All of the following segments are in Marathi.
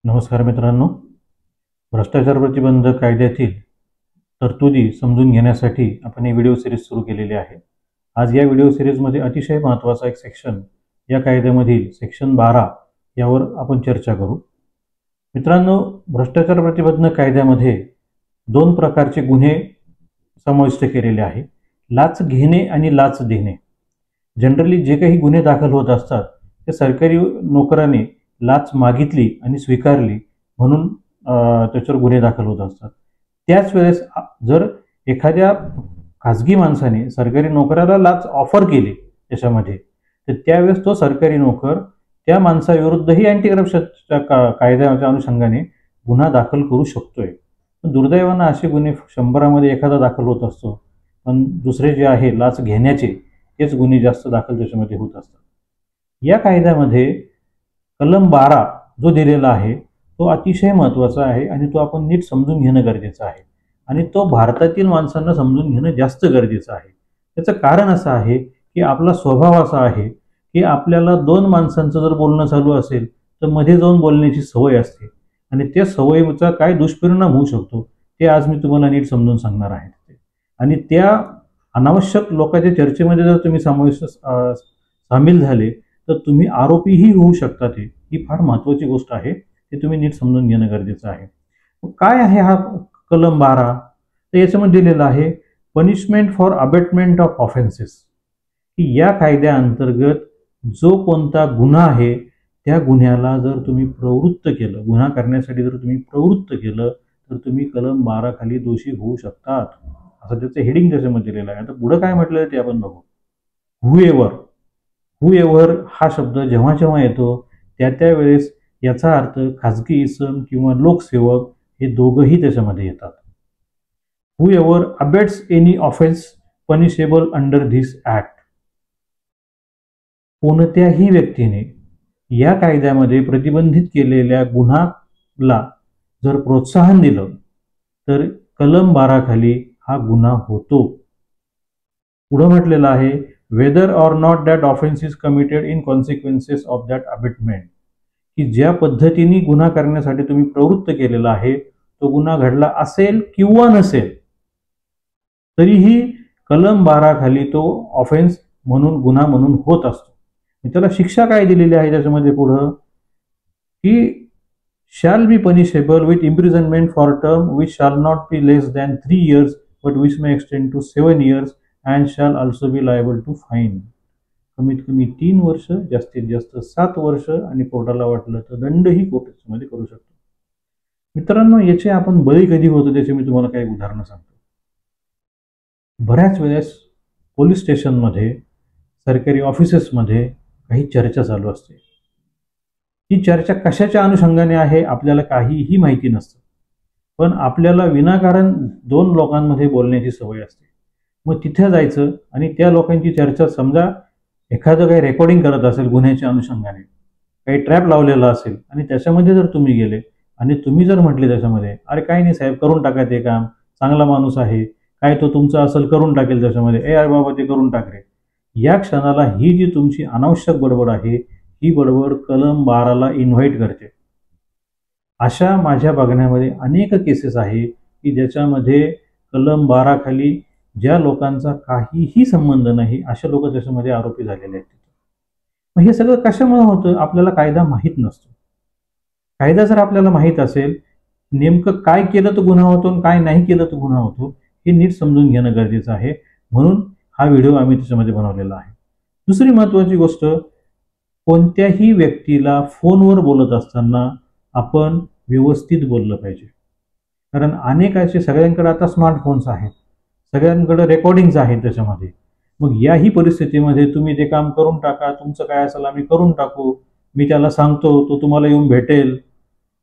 नमस्कार मित्रांनो, भ्रष्टाचार प्रतिबंधक कायद्यातील तरतुदी समजून घेण्यासाठी आपण ही व्हिडिओ सिरीज सुरू केलेली आहे। आज या व्हिडिओ सिरीजमध्ये अतिशय महत्त्वाचा एक सेक्शन या कायद्यामधील सेक्शन 12 यावर आपण चर्चा करू। मित्रांनो, भ्रष्टाचार प्रतिबंधक कायद्यामध्ये दोन प्रकारचे गुन्हे समाविष्ट केलेले आहे, लाच घेणे आणि लाच देणे। जनरली जे काही गुन्हे दाखल होत असतात ते सरकारी नोकराने लाच मागितली आणि स्वीकारली म्हणून त्याच्यावर गुन्हे दाखल होत असतात। त्याच वेळेस जर एखाद्या खाजगी माणसाने सरकारी नोकराला लाच ऑफर केली त्याच्यामध्ये, तर त्यावेळेस तो सरकारी नोकर त्या माणसाविरुद्धही अँटी करप्शनच्या कायद्याच्या अनुषंगाने गुन्हा दाखल करू शकतोय। दुर्दैवानं असे गुन्हे 100मध्ये एखादा दाखल होत असतो, पण दुसरे जे आहे लाच घेण्याचे तेच गुन्हे जास्त दाखल त्याच्यामध्ये होत असतात। या कायद्यामध्ये कलम 12 जो दिलेला आहे तो अतिशय महत्त्वाचा आहे आणि तो आपण नीट समजून घेणं गरजेचं आहे आणि तो भारतातील माणसांना समजून घेणं जास्त गरजेचं आहे। त्याचं कारण असं आहे की आपला स्वभाव असा आहे की आपल्याला दोन माणसांचं जर बोलणं चालू असेल तर मध्ये जाऊन बोलण्याची सवय असते आणि त्या सवयीचा काय दुष्परिणाम होऊ शकतो ते आज मी तुम्हाला नीट समजून सांगणार आहे। आणि त्या अनावश्यक लोकांच्या चर्चेमध्ये जर तुम्ही सामील झाले तर तुम्ही आरोपीही होऊ शकता। ही फार महत्त्वाची गोष्ट आहे, ते तुम्ही नीट समजून घेणं गरजेचं आहे। काय आहे हा कलम 12? तर याच्यामध्ये दिलेलं आहे punishment for abetment of offences, की या कायद्याअंतर्गत जो कोणता गुन्हा आहे त्या गुन्ह्याला जर तुम्ही प्रवृत्त केलं, गुन्हा करण्यासाठी जर तुम्ही प्रवृत्त केलं तर तुम्ही कलम 12 खाली दोषी होऊ शकतात, असं त्याचं हेडिंग त्याच्यामध्ये दिलेलं आहे। आता पुढे काय म्हटलेलं ते आपण बघू। हुएवर हा शब्द जेव्हा जेव्हा येतो त्या वेळेस याचा अर्थ खाजगी इसम किंवा लोकसेवक हे दोघंही त्याच्यामध्ये येतात। Whoever abets any offence punishable under this act, कोणत्याही व्यक्तीने या कायद्यामध्ये प्रतिबंधित केलेल्या गुन्हाला जर प्रोत्साहन दिलं तर कलम 12 खाली हा गुन्हा होतो। पुढे म्हटलेलं आहे whether or not that offense is committed in consequences of that abatement, की ज्या पद्धतीने गुन्हा करण्यासाठी तुम्ही प्रवृत्त केलेला आहे तो गुन्हा घडला असेल किंवा नसेल तरीही कलम 12 खाली तो ऑफेन्स म्हणून गुन्हा म्हणून होत असतो। त्याला शिक्षा काय दिलेली आहे त्याच्यामध्ये पुढं की shall be punishable with imprisonment for term which shall not be less than 3 years but which may extend to 7 years and shall also be liable to fine, कमीत कमी 3 वर्ष जास्तीत जास्त 7 वर्ष आणि कोर्टाला वाटलं तर दंडही कोर्टामध्ये करू शकतो। मित्रांनो, याचे आपण बळी कधी होतो त्याचे मी तुम्हाला काही उदाहरणं सांगतो। बऱ्याच वेळेस पोलीस स्टेशनमध्ये, सरकारी ऑफिसेसमध्ये काही चर्चा चालू असते। ती चर्चा कशाच्या अनुषंगाने आहे आपल्याला काहीही माहिती नसतं, पण आपल्याला विनाकारण दोन लोकांमध्ये बोलण्याची सवय असते। मग तिथे जायचं आणि त्या लोकांची चर्चा, समजा एखादं काही रेकॉर्डिंग करत असेल गुन्ह्याच्या अनुषंगाने, काही ट्रॅप लावलेला असेल आणि त्याच्यामध्ये जर तुम्ही गेले आणि तुम्ही जर म्हटले त्याच्यामध्ये अरे काय नाही साहेब, करून टाका ते काम, चांगला माणूस आहे, काय तो तुमचा असेल करून टाकेल त्याच्यामध्ये, अरे बाबा ते करून टाक रे, या क्षणाला ही जी तुमची अनावश्यक बडबड आहे ही बडबड कलम 12ला इन्व्हाइट करते। अशा माझ्या बघण्यामध्ये अनेक केसेस आहे की ज्याच्यामध्ये कलम 12 खाली ज्या लोकांचा काहीही संबंध नाही अशा लोक त्याच्यामध्ये आरोपी झालेले आहेत। मग हे सगळं कशामुळे होतं? आपल्याला कायदा माहीत नसतो। कायदा जर आपल्याला माहीत असेल, नेमकं काय केलं तर गुन्हा होतो आणि काय नाही केलं तर गुन्हा होतो हे नीट समजून घेणं गरजेचं आहे, म्हणून हा व्हिडिओ आम्ही त्याच्यामध्ये बनवलेला आहे। दुसरी महत्त्वाची गोष्ट, कोणत्याही व्यक्तीला फोनवर बोलत असताना आपण व्यवस्थित बोललं पाहिजे, कारण अनेक असे, सगळ्यांकडे आता स्मार्टफोन्स आहेत, सगळ्यांकडे रेकॉर्डिंग्स आहेत त्याच्यामध्ये। मग याही परिस्थितीमध्ये तुम्ही ते काम करून टाका, तुमचं काय असेल आम्ही करून टाकू, मी त्याला सांगतो तो तुम्हाला येऊन भेटेल।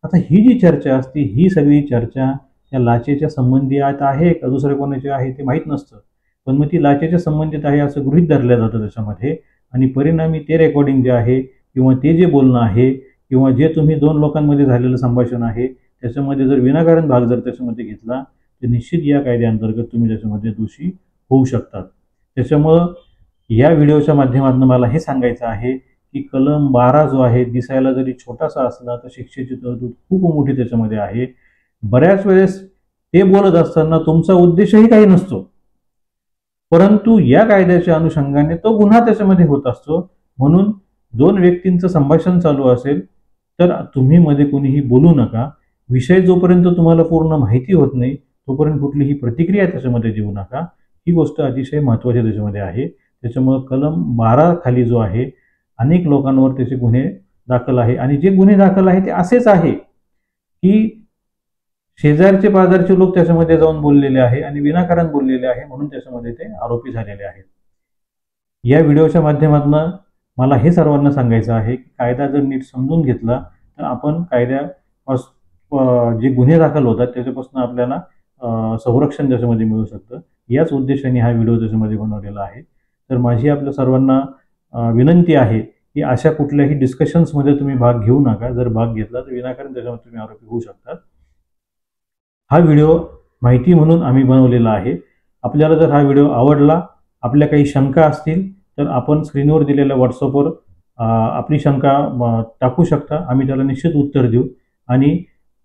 आता ही जी चर्चा असते ही सगळी चर्चा त्या लाचेच्या संबंधित आहे का दुसरे कोणाचे आहे ते माहीत नसतं, पण मग ती लाचेच्या संबंधित आहे असं गृहीत धरलं जातं त्याच्यामध्ये, आणि परिणामी ते रेकॉर्डिंग जे आहे किंवा ते जे बोलणं आहे किंवा जे तुम्ही दोन लोकांमध्ये झालेलं संभाषण आहे त्याच्यामध्ये जर विनाकारण भाग जर त्याच्यामध्ये घेतला तर निश्चित या कायद्याअंतर्गत तुम्ही त्याच्यामध्ये दोषी होऊ शकतात। त्याच्यामुळं या व्हिडिओच्या माध्यमातून मला हे सांगायचं आहे की कलम 12 जो आहे दिसायला जरी छोटासा असला तर शिक्षेची तरतूद खूप मोठी त्याच्यामध्ये आहे. बऱ्याच वेळेस ते बोलत असताना तुमचा उद्देशही काही नसतो, परंतु या कायद्याच्या अनुषंगाने तो गुन्हा त्याच्यामध्ये होत असतो. म्हणून दोन व्यक्तींचं संभाषण चालू असेल तर तुम्ही मध्ये कोणीही बोलू नका. विषय जोपर्यंत तुम्हाला पूर्ण माहिती होत नाही तोपर्यंत कुठलीही प्रतिक्रिया त्याच्यामध्ये देऊ नका. ही गोष्ट अतिशय महत्त्वाची त्याच्यामध्ये आहे. त्याच्यामुळे कलम 12 खाली जो आहे अनेक लोकांवर त्याचे गुन्हे दाखल आहे आणि जे गुन्हे दाखल आहे ते असेच आहे की शेजारचे पाजारचे लोक त्याच्यामध्ये जाऊन बोललेले आहे आणि विनाकारण बोललेले आहे म्हणून त्याच्यामध्ये ते आरोपी झालेले आहेत. या व्हिडिओच्या माध्यमातून मला हे सर्वांना सांगायचं आहे की कायदा जर नीट समजून घेतला तर आपण जे गुन्हे दाखल होतात त्याच्यापासून आपल्याला संरक्षण त्याच्यामध्ये मिळू शकतं. याच उद्देशाने हा व्हिडिओ त्याच्यामध्ये बनवलेला आहे. तर माझी आपल्या सर्वांना विनंती आहे की अशा कुठल्याही डिस्कशन्समध्ये तुम्ही भाग घेऊ नका. जर भाग घेतला तर विनाकारण त्याच्यामध्ये तुम्ही आरोपी होऊ शकतात. हा व्हिडिओ माहिती म्हणून आम्ही बनवलेला आहे. आपल्याला जर हा व्हिडिओ आवडला, आपल्या काही शंका असतील तर आपण स्क्रीनवर दिलेल्या व्हॉट्सअपवर आपली शंका टाकू शकता. आम्ही त्याला निश्चित उत्तर देऊ. आणि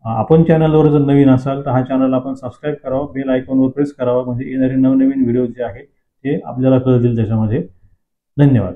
आपण चॅनलवर जर नवीन असाल तर हा चॅनल आपण सबस्क्राईब करावा, बेल आयकॉनवर प्रेस करावा म्हणजे येणारे नवनवीन व्हिडिओ जे आहेत ते आपल्याला कळतील त्याच्यामध्ये. धन्यवाद.